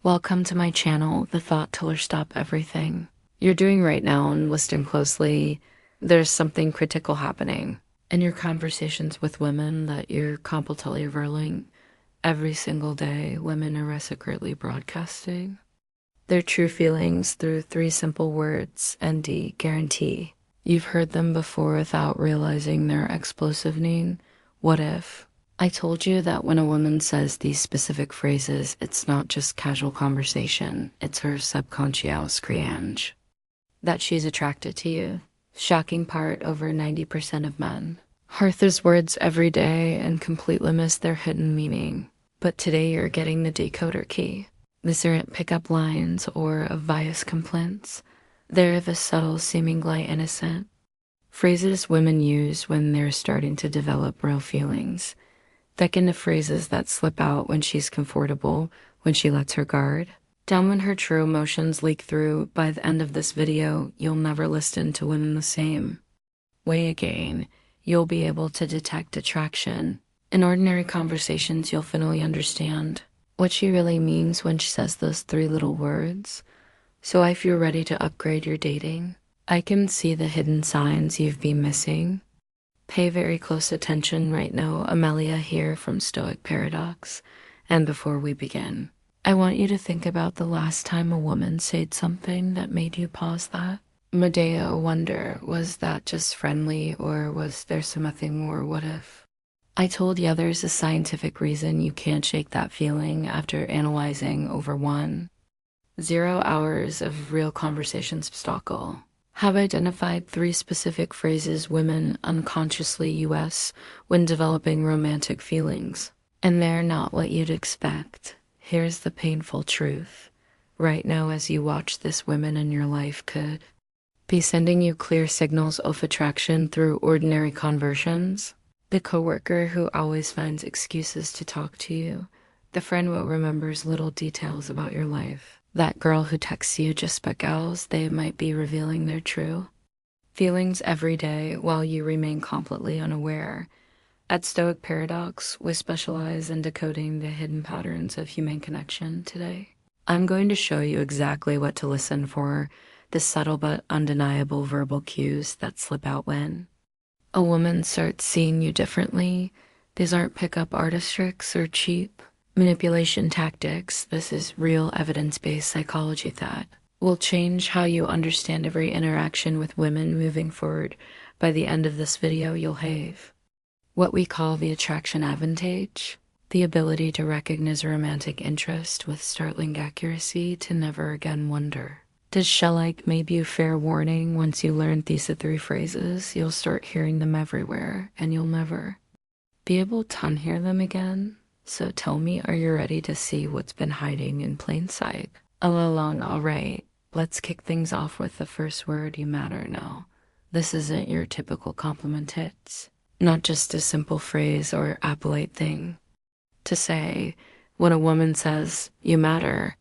Welcome to my channel, The Thought Tiller Stop Everything. You're doing right now, and listen closely, there's something critical happening. In your conversations with women that you're compulsively rolling, every single day, women are secretly broadcasting their true feelings through three simple words: ND, guarantee. You've heard them before without realizing their explosive meaning. What if? I told you that when a woman says these specific phrases, it's not just casual conversation, it's her subconscious creange. That she's attracted to you. Shocking part, over 90% of men hear those words every day and completely miss their hidden meaning. But today you're getting the decoder key. These aren't pickup lines or obvious complaints. They're the subtle, seemingly innocent phrases women use when they're starting to develop real feelings. Thicken the phrases that slip out when she's comfortable, when she lets her guard down, when her true emotions leak through. By the end of this video, you'll never listen to women the same way again. You'll be able to detect attraction. In ordinary conversations, you'll finally understand what she really means when she says those three little words. So if you're ready to upgrade your dating, I can see the hidden signs you've been missing. Pay very close attention right now. Amelia here from Stoic Paradox. And before we begin, I want you to think about the last time a woman said something that made you pause. That Medea, wonder, was that just friendly, or was there something more? What if? I told you there's a scientific reason you can't shake that feeling after analyzing over 1.0 hours of real conversations. Stockle have identified three specific phrases women unconsciously use when developing romantic feelings. And they're not what you'd expect. Here's the painful truth. Right now, as you watch this, women in your life could be sending you clear signals of attraction through ordinary conversations. The coworker who always finds excuses to talk to you. The friend who remembers little details about your life. That girl who texts you just because they might be revealing their true feelings every day while you remain completely unaware. At Stoic Paradox, we specialize in decoding the hidden patterns of human connection. Today, I'm going to show you exactly what to listen for, the subtle but undeniable verbal cues that slip out when a woman starts seeing you differently. These aren't pickup artist tricks or cheap manipulation tactics. This is real evidence-based psychology that will change how you understand every interaction with women moving forward. By the end of this video, you'll have what we call the attraction advantage, the ability to recognize romantic interest with startling accuracy to never again wonder, does she like maybe a fair warning? Once you learn these three phrases, you'll start hearing them everywhere, and you'll never be able to unhear them again. So tell me, are you ready to see what's been hiding in plain sight all along? All right, let's kick things off with the first word: you matter. Now, this isn't your typical compliment. It's not just a simple phrase or appellate thing to say. When a woman says, you matter,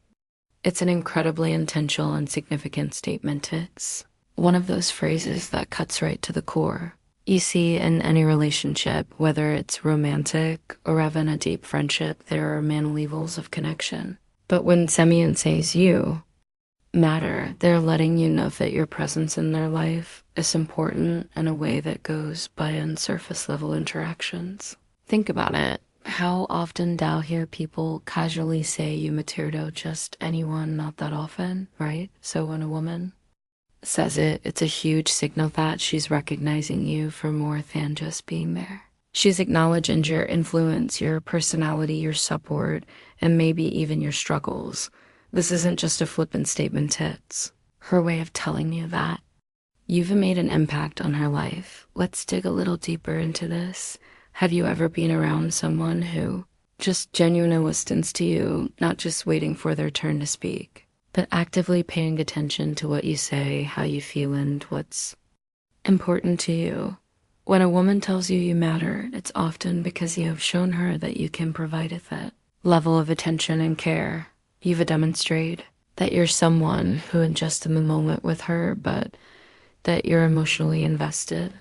it's an incredibly intentional and significant statement. It's one of those phrases that cuts right to the core. You see, in any relationship, whether it's romantic or even a deep friendship, there are many levels of connection. But when someone says you matter, they're letting you know that your presence in their life is important in a way that goes beyond surface level interactions. Think about it. How often do you hear people casually say you matter to just anyone? Not that often, right? So when a woman says it, it's a huge signal that she's recognizing you for more than just being there. She's acknowledging your influence, your personality, your support, and maybe even your struggles. This isn't just a flippant statement. It's her way of telling you that you've made an impact on her life. Let's dig a little deeper into this. Have you ever been around someone who just genuinely listens to you, not just waiting for their turn to speak, but actively paying attention to what you say, how you feel, and what's important to you? When a woman tells you you matter, it's often because you have shown her that you can provide it that level of attention and care. You've demonstrated that you're someone who isn't just in the moment with her, but that you're emotionally invested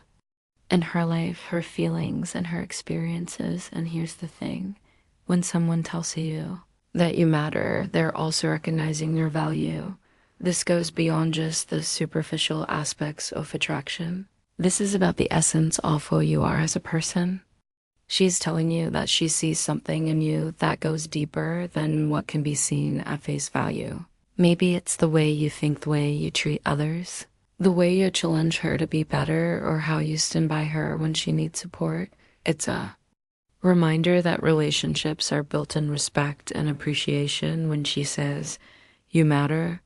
in her life, her feelings, and her experiences. And here's the thing. When someone tells you that you matter. They're also recognizing your value. This goes beyond just the superficial aspects of attraction. This is about the essence of who you are as a person. She's telling you that she sees something in you that goes deeper than what can be seen at face value. Maybe it's the way you think, the way you treat others, the way you challenge her to be better, or how you stand by her when she needs support. It's a reminder that relationships are built in respect and appreciation. When she says, you matter,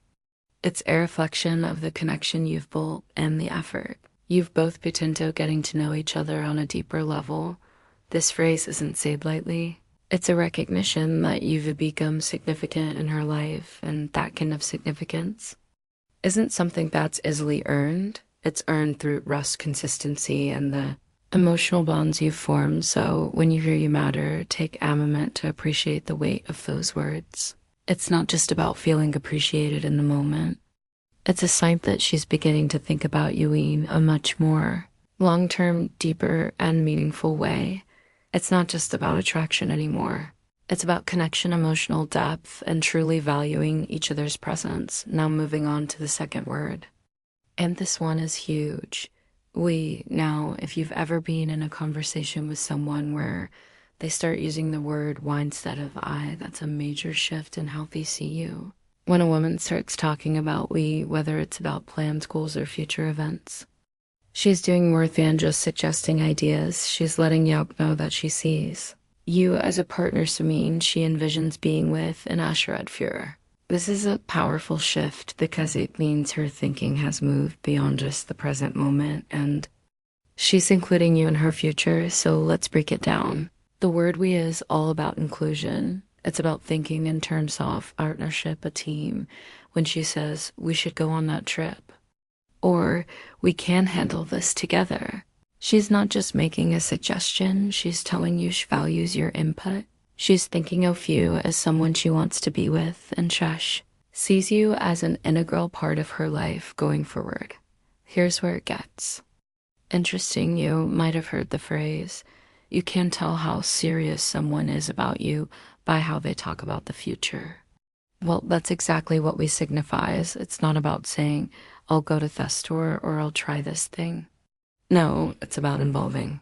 it's a reflection of the connection you've built and the effort. You've both put into getting to know each other on a deeper level. This phrase isn't said lightly. It's a recognition that you've become significant in her life, and that kind of significance isn't something that's easily earned. It's earned through rest, consistency, and the emotional bonds you've formed. So when you hear you matter, take a moment to appreciate the weight of those words. It's not just about feeling appreciated in the moment. It's a sign that she's beginning to think about you in a much more long-term, deeper, and meaningful way. It's not just about attraction anymore. It's about connection, emotional depth, and truly valuing each other's presence. Now moving on to the second word. And this one is huge. Now, if you've ever been in a conversation with someone where they start using the word "why" instead of "I," that's a major shift in how they see you. When a woman starts talking about "we," whether it's about plans, goals, or future events, she's doing more than just suggesting ideas. She's letting you know that she sees you as a partner, Samin she envisions being with, an Asherat Führer. This is a powerful shift because it means her thinking has moved beyond just the present moment, and she's including you in her future. So let's break it down. The word "we" is all about inclusion. It's about thinking in terms of partnership, a team. When she says, "we should go on that trip," or "we can handle this together," she's not just making a suggestion, she's telling you she values your input. She's thinking of you as someone she wants to be with, and sees you as an integral part of her life going forward. Here's where it gets interesting. You might have heard the phrase, you can tell how serious someone is about you by how they talk about the future. Well, that's exactly what we signifies. It's not about saying, "I'll go to that store," or "I'll try this thing." No, it's about involving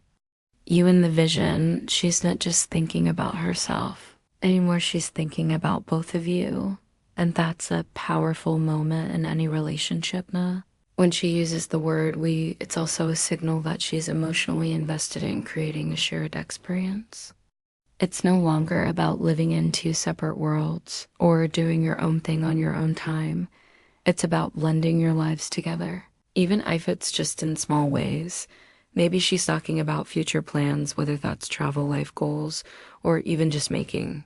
you in the vision. She's not just thinking about herself anymore, she's thinking about both of you. And that's a powerful moment in any relationship now. When she uses the word "we," it's also a signal that she's emotionally invested in creating a shared experience. It's no longer about living in two separate worlds or doing your own thing on your own time. It's about blending your lives together, even if it's just in small ways. Maybe she's talking about future plans, whether that's travel, life goals, or even just making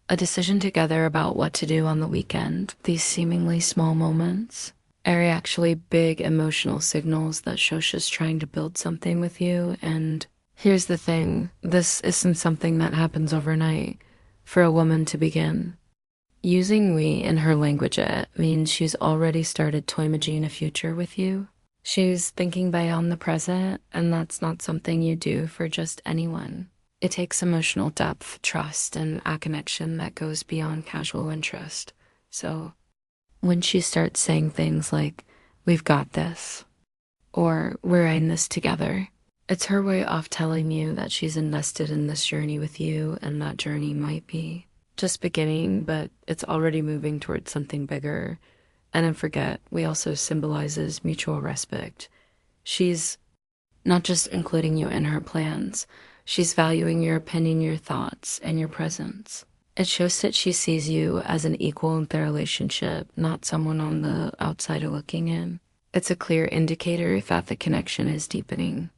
a decision together about what to do on the weekend. These seemingly small moments are actually big emotional signals that show she's trying to build something with you. And here's the thing, this isn't something that happens overnight. For a woman to begin using "we" in her language, it means she's already started to imagine a future with you. She's thinking beyond the present, and that's not something you do for just anyone. It takes emotional depth, trust, and a connection that goes beyond casual interest. So when she starts saying things like, "we've got this," or "we're in this together," it's her way of telling you that she's invested in this journey with you, and that journey might be just beginning, but it's already moving towards something bigger. And don't forget, we also symbolizes mutual respect. She's not just including you in her plans, she's valuing your opinion, your thoughts, and your presence. It shows that she sees you as an equal in their relationship, not someone on the outside looking in. It's a clear indicator that the connection is deepening,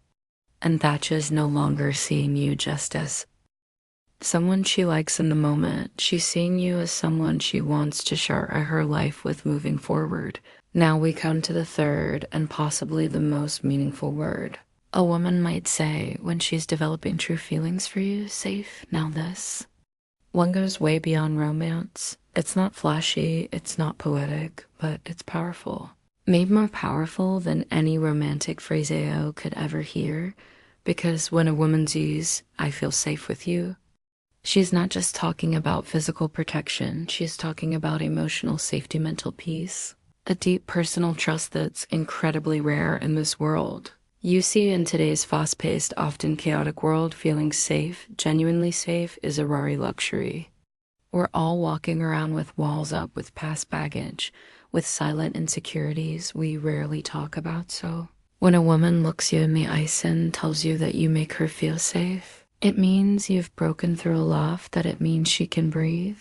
and that she's no longer seeing you just as someone she likes in the moment. She's seeing you as someone she wants to share her life with moving forward. Now we come to the third and possibly the most meaningful word. A woman might say when she's developing true feelings for you, safe, now this. One goes way beyond romance. It's not flashy, it's not poetic, but it's powerful. Maybe more powerful than any romantic phraseo could ever hear, because when a woman says, "I feel safe with you," She's not just talking about physical protection, she's talking about emotional safety, mental peace, a deep personal trust that's incredibly rare in this world. You see, in today's fast-paced, often chaotic world, feeling safe, genuinely safe, is a rare luxury. We're all walking around with walls up, with past baggage, with silent insecurities we rarely talk about. So when a woman looks you in the eyes and tells you that you make her feel safe, it means you've broken through a loft, that it means she can breathe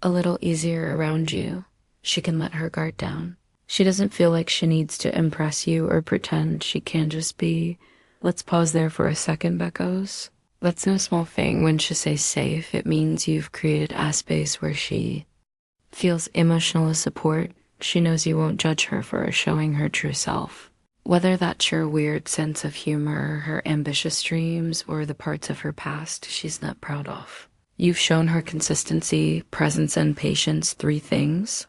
a little easier around you. She can let her guard down. She doesn't feel like she needs to impress you or pretend. She can just be. Let's pause there for a second, Beckos. That's no small thing. When she says safe, it means you've created a space where she feels emotional support. She knows you won't judge her for showing her true self. Whether that's your weird sense of humor, her ambitious dreams, or the parts of her past she's not proud of. You've shown her consistency, presence, and patience, 3 things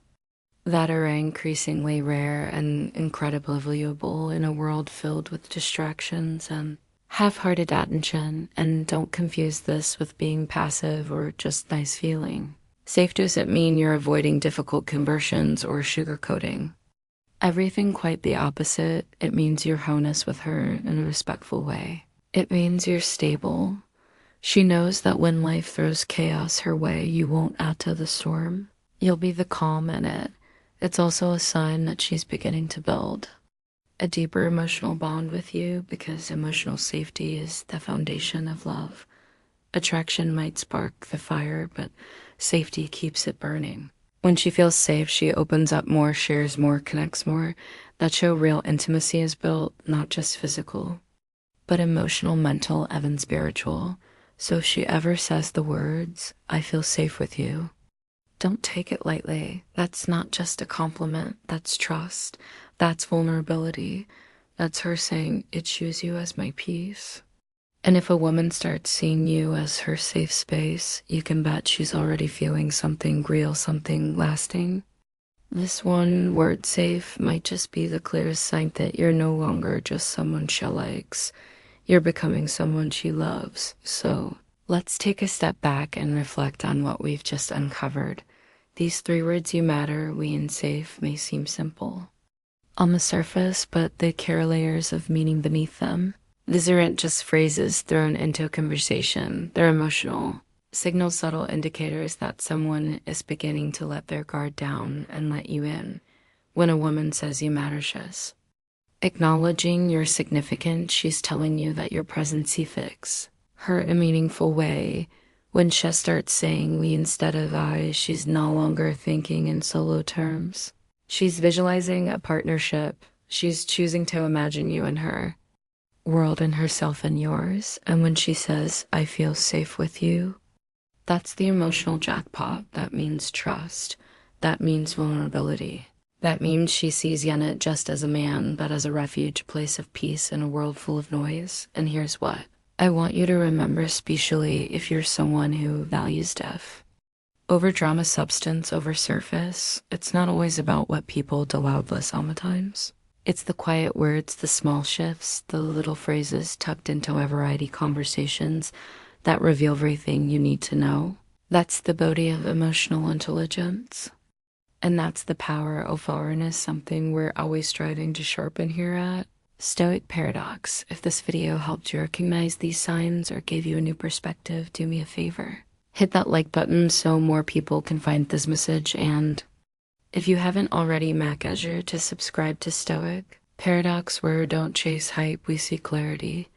that are increasingly rare and incredibly valuable in a world filled with distractions and half-hearted attention. And don't confuse this with being passive or just nice feeling. Safe doesn't mean you're avoiding difficult conversions or sugarcoating. Everything quite the opposite. It means you're honest with her in a respectful way. It means you're stable. She knows that when life throws chaos her way, you won't add to the storm. You'll be the calm in it. It's also a sign that she's beginning to build a deeper emotional bond with you, because emotional safety is the foundation of love. Attraction might spark the fire, but safety keeps it burning. When she feels safe, she opens up more, shares more, connects more. That's how real intimacy is built, not just physical, but emotional, mental, even spiritual. So if she ever says the words, "I feel safe with you," don't take it lightly. That's not just a compliment. That's trust. That's vulnerability. That's her saying, "I choose you as my peace." And if a woman starts seeing you as her safe space, you can bet she's already feeling something real, something lasting. This one word, safe, might just be the clearest sign that you're no longer just someone she likes. You're becoming someone she loves. So let's take a step back and reflect on what we've just uncovered. These 3 words, you matter, we, and safe, may seem simple on the surface, but they carry layers of meaning beneath them. These aren't just phrases thrown into a conversation. They're emotional signals, subtle indicators that someone is beginning to let their guard down and let you in. When a woman says you matter, she's acknowledging you're significant. She's telling you that your presence fix her in a meaningful way. When she starts saying we instead of I, she's no longer thinking in solo terms. She's visualizing a partnership. She's choosing to imagine you and her world and herself and yours. And when she says, "I feel safe with you," that's the emotional jackpot. That means trust. That means vulnerability. That means she sees you not just as a man, but as a refuge, place of peace in a world full of noise. And here's what I want you to remember, especially if you're someone who values depth over drama, substance over surface. It's not always about what people do loudly sometimes. It's the quiet words, the small shifts, the little phrases tucked into a variety conversations that reveal everything you need to know. That's the beauty of emotional intelligence. And that's the power of awareness, something we're always striving to sharpen here at Stoic Paradox. If this video helped you recognize these signs or gave you a new perspective, do me a favor. Hit that like button so more people can find this message. And if you haven't already, make sure to subscribe to Stoic Paradox, where we don't chase hype, we see clarity.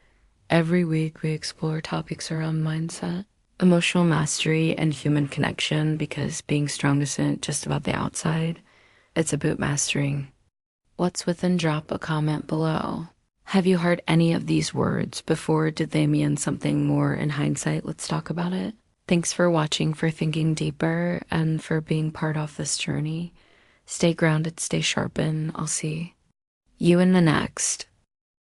Every week we explore topics around mindset, emotional mastery, and human connection, because being strong isn't just about the outside, it's about mastering what's within. Drop a comment below. Have you heard any of these words before? Did they mean something more in hindsight? Let's talk about it. Thanks for watching, for thinking deeper, and for being part of this journey. Stay grounded, stay sharpened. I'll see you in the next.